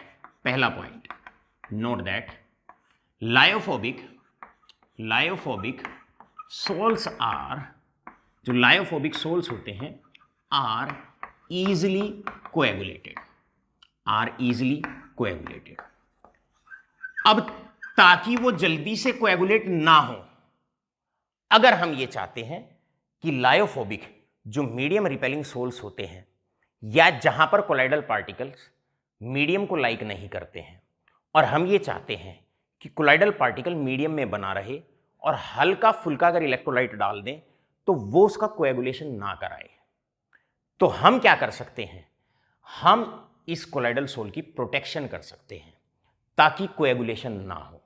पहला point, note that lyophobic sols are, जो लायोफोबिक सोल्स होते हैं, आर इजीली कोएगुलेटेड, अब ताकि वो जल्दी से कोएगुलेट ना हो, अगर हम ये चाहते हैं कि लायोफोबिक जो मीडियम रिपेलिंग सोल्स होते हैं, या जहां पर कोलाइडल पार्टिकल्स मीडियम को लाइक नहीं करते हैं, और हम ये चाहते हैं कि कोलाइडल पार्टिकल मीडियम में बना रहे और हल्का फुल्का अगर इलेक्ट्रोलाइट डाल दें तो वो उसका कोएगुलेशन ना कराए, तो हम क्या कर सकते हैं, हम इस कोलाइडल सोल की प्रोटेक्शन कर सकते हैं ताकि कोएगुलेशन ना हो।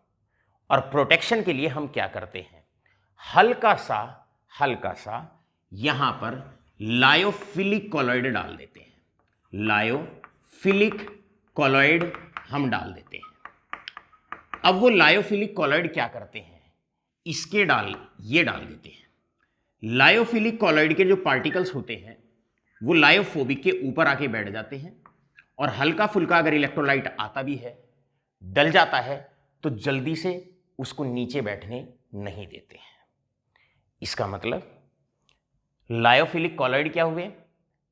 और प्रोटेक्शन के लिए हम क्या करते हैं, हल्का सा यहां पर लायोफिलिक कॉलॉइड डाल देते हैं। लायोफिलिक कॉलॉइड हम डाल देते हैं। अब वो लायोफिलिक कॉलॉइड क्या करते हैं, ये डाल देते हैं। लायोफिलिक कॉलॉइड के जो पार्टिकल्स होते हैं वो लायोफोबिक के ऊपर आके बैठ जाते हैं, और हल्का फुल्का अगर इलेक्ट्रोलाइट आता भी है, डल जाता है, तो जल्दी से उसको नीचे बैठने नहीं देते हैं। इसका मतलब लायोफिलिक कॉलॉइड क्या हुए,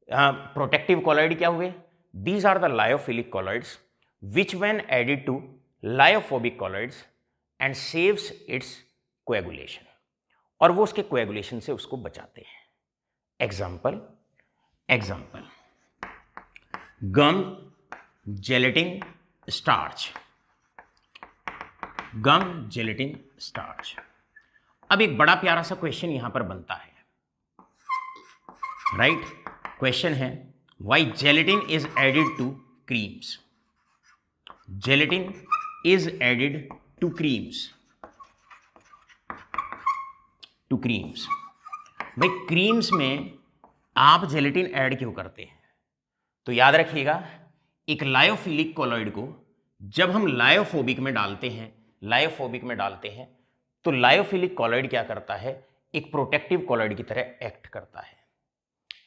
प्रोटेक्टिव कॉलॉइड क्या हुए, these are the lyophilic colloids which when added to lyophobic colloids and saves its coagulation, और वो उसके कोएगुलेशन से उसको बचाते हैं। एग्जाम्पल, गम जेलेटिन स्टार्च, अब एक बड़ा प्यारा सा क्वेश्चन यहां पर बनता है, राइट? क्वेश्चन है, why gelatin is added to creams? Gelatin is added to creams. भाई, क्रीम्स में आप जेलेटिन ऐड क्यों करते हैं? तो याद रखिएगा, एक लायोफिलिक कॉलॉइड को जब हम लायोफोबिक में डालते हैं तो लायोफिलिक कॉलॉइड क्या करता है, एक प्रोटेक्टिव कॉलॉइड की तरह एक्ट करता है,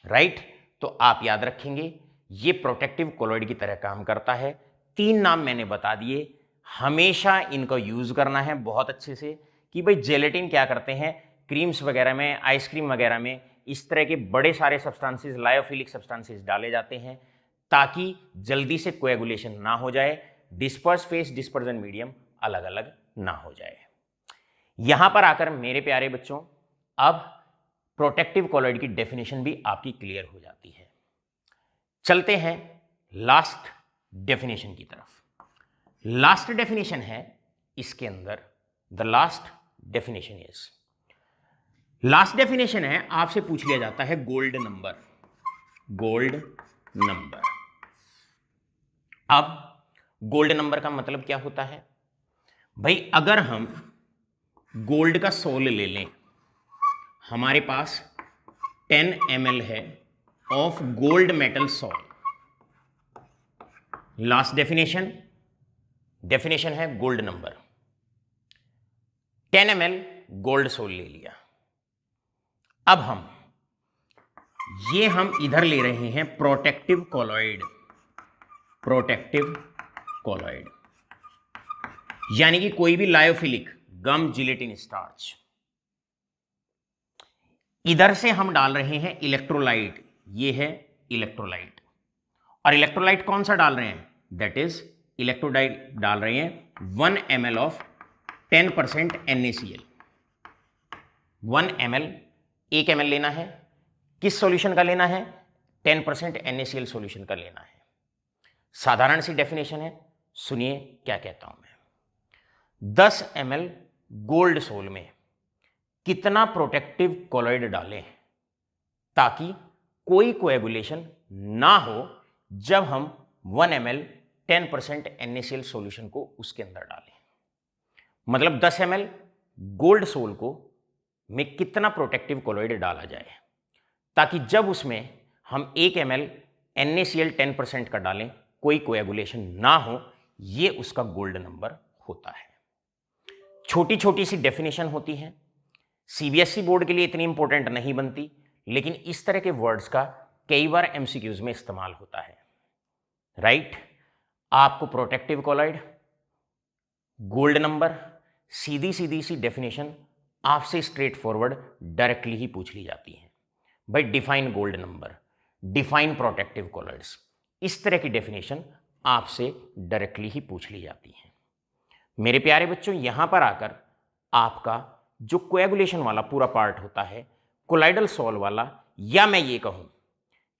राइट? तो आप याद रखेंगे ये प्रोटेक्टिव कॉलॉइड की तरह काम करता है। 3 नाम मैंने बता दिए, हमेशा इनको यूज करना है बहुत अच्छे से कि भाई जेलेटिन क्या करते हैं, क्रीम्स वगैरह में, आइसक्रीम वगैरह में इस तरह के बड़े सारे सब्सटेंसेस, लायोफिलिक सब्सटेंसेस डाले जाते हैं ताकि जल्दी से कोएगुलेशन ना हो जाए, डिस्पर्स फेस, डिस्पर्जन मीडियम अलग अलग ना हो जाए। यहां पर आकर मेरे प्यारे बच्चों, अब प्रोटेक्टिव कॉलॉइड की डेफिनेशन भी आपकी क्लियर हो जाती है। चलते हैं लास्ट डेफिनेशन की तरफ। लास्ट डेफिनेशन है इसके अंदर, द लास्ट डेफिनेशन है, आपसे पूछ लिया जाता है गोल्ड नंबर। अब गोल्ड नंबर का मतलब क्या होता है भाई, अगर हम गोल्ड का सोल ले लें, हमारे पास 10 ml है of gold metal sol. Last definition है gold number. 10 ml gold sol ले लिया। अब हम इधर ले रहे हैं प्रोटेक्टिव कोलॉइड, प्रोटेक्टिव कोलॉइड यानी कि कोई भी लायोफिलिक गम, जिलेटिन, स्टार्च। इधर से हम डाल रहे हैं इलेक्ट्रोलाइट, ये है इलेक्ट्रोलाइट, और इलेक्ट्रोलाइट कौन सा डाल रहे हैं, दैट इज इलेक्ट्रोलाइट डाल रहे हैं 1 ml of 10% NaCl। 1 ml, 1 ml लेना है, किस सॉल्यूशन का लेना है, 10% NaCl सॉल्यूशन का लेना है। साधारण सी डेफिनेशन है, सुनिए क्या कहता हूं मैं। 10 ml गोल्ड सोल में कितना प्रोटेक्टिव कोलॉइड डालें ताकि कोई कोएगुलेशन ना हो जब हम 1 ml 10% NaCl सॉल्यूशन को उसके अंदर डालें। मतलब 10 ml गोल्ड सोल को में कितना प्रोटेक्टिव कोलॉइड डाला जाए ताकि जब उसमें हम 1 ml NaCl 10% का डालें कोई कोएगुलेशन ना हो, ये उसका गोल्ड नंबर होता है। छोटी छोटी सी डेफिनेशन होती है, सीबीएसई बोर्ड के लिए इतनी इंपॉर्टेंट नहीं बनती, लेकिन इस तरह के वर्ड्स का कई बार एमसीक्यूज में इस्तेमाल होता है। राइट, आपको प्रोटेक्टिव कोलॉइड, गोल्ड नंबर, सीधी सीधी सी डेफिनेशन आपसे स्ट्रेट फॉरवर्ड डायरेक्टली ही पूछ ली जाती है। भाई define gold number, define protective colloids, इस तरह की डेफिनेशन आपसे डायरेक्टली ही पूछ ली जाती है। मेरे प्यारे बच्चों, यहां पर आकर आपका जो कोएगुलेशन वाला पूरा पार्ट होता है, कोलाइडल सॉल वाला, या मैं ये कहूं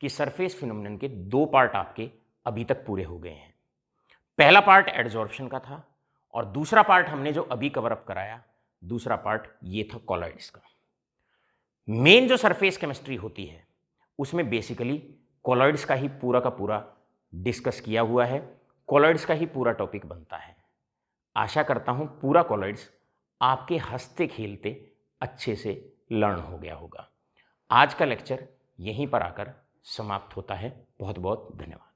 कि सरफेस फिनोमेनन के 2 पार्ट आपके अभी तक पूरे हो गए हैं। पहला पार्ट एडजॉर्प्शन का था और दूसरा पार्ट हमने जो अभी कवर अप कराया, दूसरा पार्ट ये था कोलॉइड्स का। मेन जो सरफेस केमिस्ट्री होती है उसमें बेसिकली कोलॉइड्स का ही पूरा का पूरा डिस्कस किया हुआ है, कोलॉइड्स का ही पूरा टॉपिक बनता है। आशा करता हूं पूरा कोलॉइड्स आपके हंसते खेलते अच्छे से लर्न हो गया होगा। आज का लेक्चर यहीं पर आकर समाप्त होता है। बहुत बहुत धन्यवाद।